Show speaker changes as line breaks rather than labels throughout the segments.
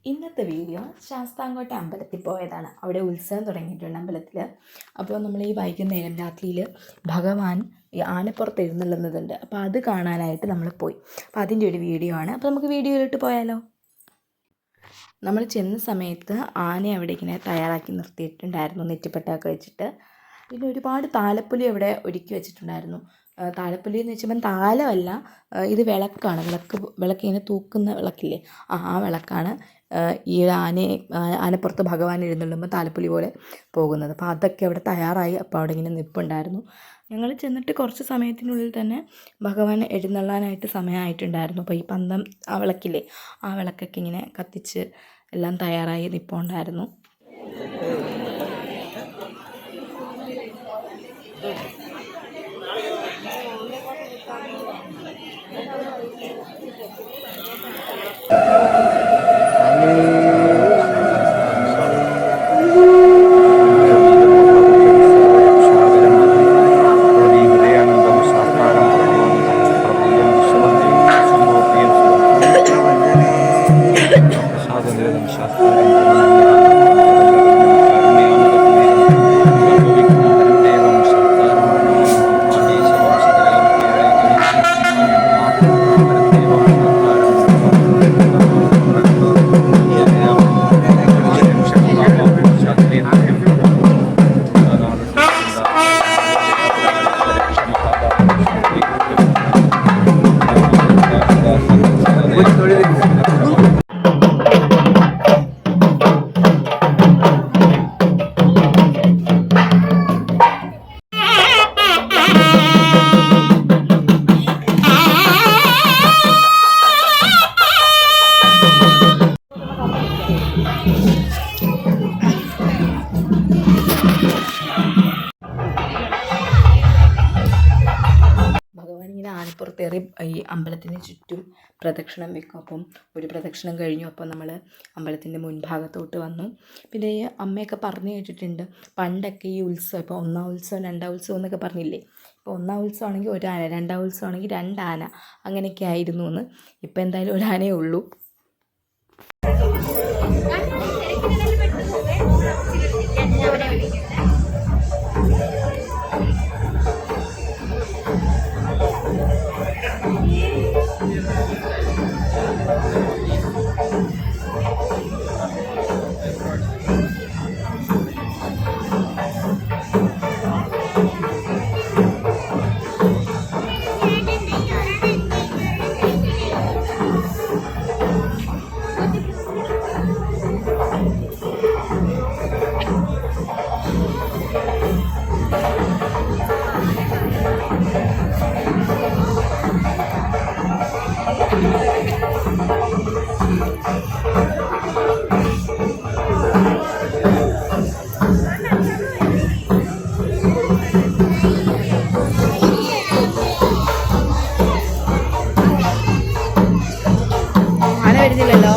ഇന്നത്തെ വീഡിയോ ശാസ്താംകോട്ട അമ്പലത്തിൽ പോയതാണ്. അവിടെ ഉത്സവം തുടങ്ങിയിട്ടുണ്ട് അമ്പലത്തിൽ. അപ്പോൾ നമ്മൾ ഈ വൈകുന്നേരം രാത്രിയിൽ ഭഗവാൻ ഈ ആനപ്പുറത്ത് എഴുന്നള്ളുന്നതുണ്ട്. അപ്പോൾ അത് കാണാനായിട്ട് നമ്മൾ പോയി. അപ്പോൾ അതിൻ്റെ ഒരു വീഡിയോ ആണ്. അപ്പോൾ നമുക്ക് വീഡിയോയിലിട്ട് പോയാലോ. നമ്മൾ ചെന്ന സമയത്ത് ആനയെ അവിടെ ഇങ്ങനെ തയ്യാറാക്കി നിർത്തിയിട്ടുണ്ടായിരുന്നു, നെറ്റിപ്പട്ടൊക്കെ വെച്ചിട്ട്. പിന്നെ ഒരുപാട് താലപ്പൊലി അവിടെ ഒരുക്കി വെച്ചിട്ടുണ്ടായിരുന്നു. താലപ്പൊലി എന്ന് വെച്ചപ്പോൾ താലമല്ല, ഇത് വിളക്കാണ്. വിളക്കിങ്ങനെ തൂക്കുന്ന വിളക്കില്ലേ, ആ വിളക്കാണ് ഈ ആനപ്പുറത്ത് ഭഗവാൻ എഴുന്നള്ളുമ്പോൾ താലപ്പൊലി പോലെ പോകുന്നത്. അപ്പോൾ അതൊക്കെ അവിടെ തയ്യാറായി. അപ്പോൾ അവിടെ ഇങ്ങനെ നിൽപ്പുണ്ടായിരുന്നു. ഞങ്ങൾ ചെന്നിട്ട് കുറച്ച് സമയത്തിനുള്ളിൽ തന്നെ ഭഗവാൻ എഴുന്നള്ളാനായിട്ട് സമയമായിട്ടുണ്ടായിരുന്നു. അപ്പോൾ ഈ പന്തം ആ വിളക്കില്ലേ, ആ വിളക്കൊക്കെ ഇങ്ങനെ കത്തിച്ച് എല്ലാം തയ്യാറായി നിൽപ്പുണ്ടായിരുന്നു. ആനപ്പുറത്തേറി ഈ അമ്പലത്തിന് ചുറ്റും പ്രദക്ഷിണം വെക്കും. അപ്പം ഒരു പ്രദക്ഷിണം കഴിഞ്ഞു. അപ്പോൾ നമ്മൾ അമ്പലത്തിൻ്റെ മുൻഭാഗത്തോട്ട് വന്നു. പിന്നെ ഈ അമ്മയൊക്കെ പറഞ്ഞു കേട്ടിട്ടുണ്ട്, പണ്ടൊക്കെ ഈ ഉത്സവം, ഇപ്പോൾ ഒന്നാം ഉത്സവം രണ്ടാം ഉത്സവം എന്നൊക്കെ പറഞ്ഞില്ലേ, ഇപ്പോൾ ഒന്നാം ഉത്സവം ആണെങ്കിൽ ഒരാന, രണ്ടാം ഉത്സവം ആണെങ്കിൽ രണ്ടാന, അങ്ങനെയൊക്കെ ആയിരുന്നു എന്ന്. ഇപ്പോൾ എന്തായാലും ഒരാനയേ ഉള്ളൂ. ആന വരുന്നില്ലല്ലോ.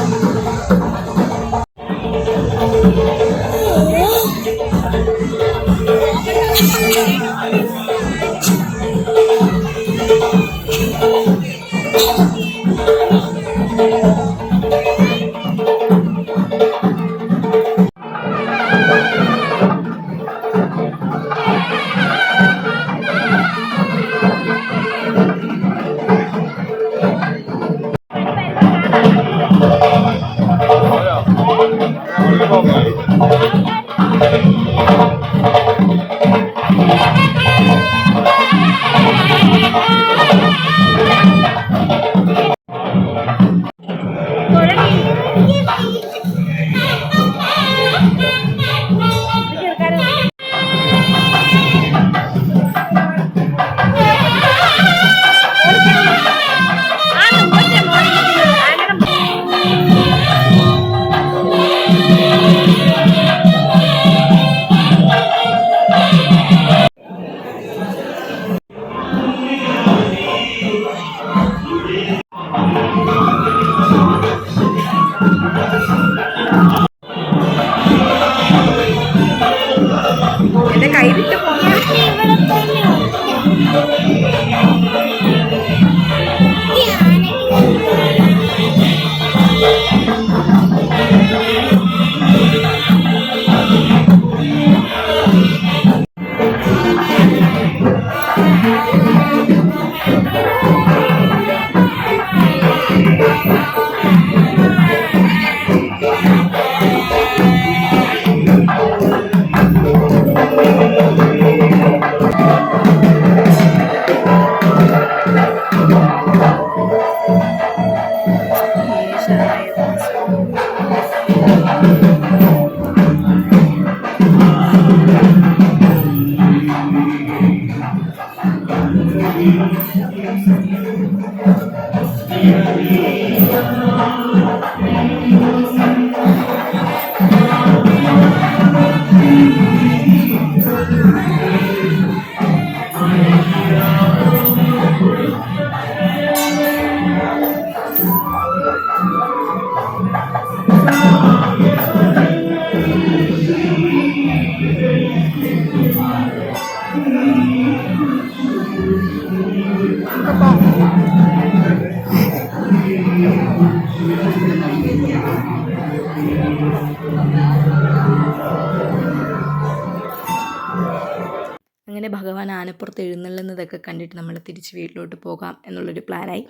അങ്ങനെ ഭഗവാൻ ആനപ്പുറത്ത് എഴുന്നള്ളുന്നതൊക്കെ കണ്ടിട്ട് നമ്മൾ തിരിച്ച് വീട്ടിലോട്ട് പോകാം എന്നുള്ളൊരു പ്ലാനായി.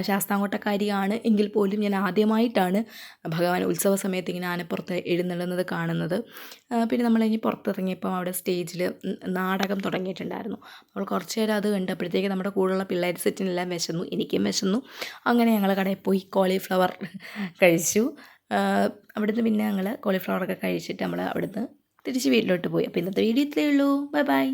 ശാസ്താംകോട്ടക്കാരിയാണ് എങ്കിൽ പോലും ഞാൻ ആദ്യമായിട്ടാണ് ഭഗവാൻ ഉത്സവ സമയത്ത് ഇങ്ങനെ ആനപ്പുറത്ത് എഴുന്നള്ളുന്നത് കാണുന്നത്. പിന്നെ നമ്മളിനി പുറത്തിറങ്ങിയപ്പോൾ അവിടെ സ്റ്റേജിൽ നാടകം തുടങ്ങിയിട്ടുണ്ടായിരുന്നു. അപ്പോൾ കുറച്ച് നേരം അത് കണ്ടപ്പോഴത്തേക്ക് നമ്മുടെ കൂടെയുള്ള പിള്ളേർ സെറ്റിനെല്ലാം വിശന്നു, എനിക്കും വിശന്നു. അങ്ങനെ ഞങ്ങൾ കടയിൽ പോയി കോളിഫ്ലവർ കഴിച്ചു. അവിടുന്ന് പിന്നെ ഞങ്ങൾ കോളിഫ്ലവറൊക്കെ കഴിച്ചിട്ട് നമ്മൾ അവിടുന്ന് തിരിച്ച് വീട്ടിലോട്ട് പോയി. അപ്പോൾ ഇന്നത്തെ വീഡിയോ ഇത്രയേ ഉള്ളൂ. Bye bye.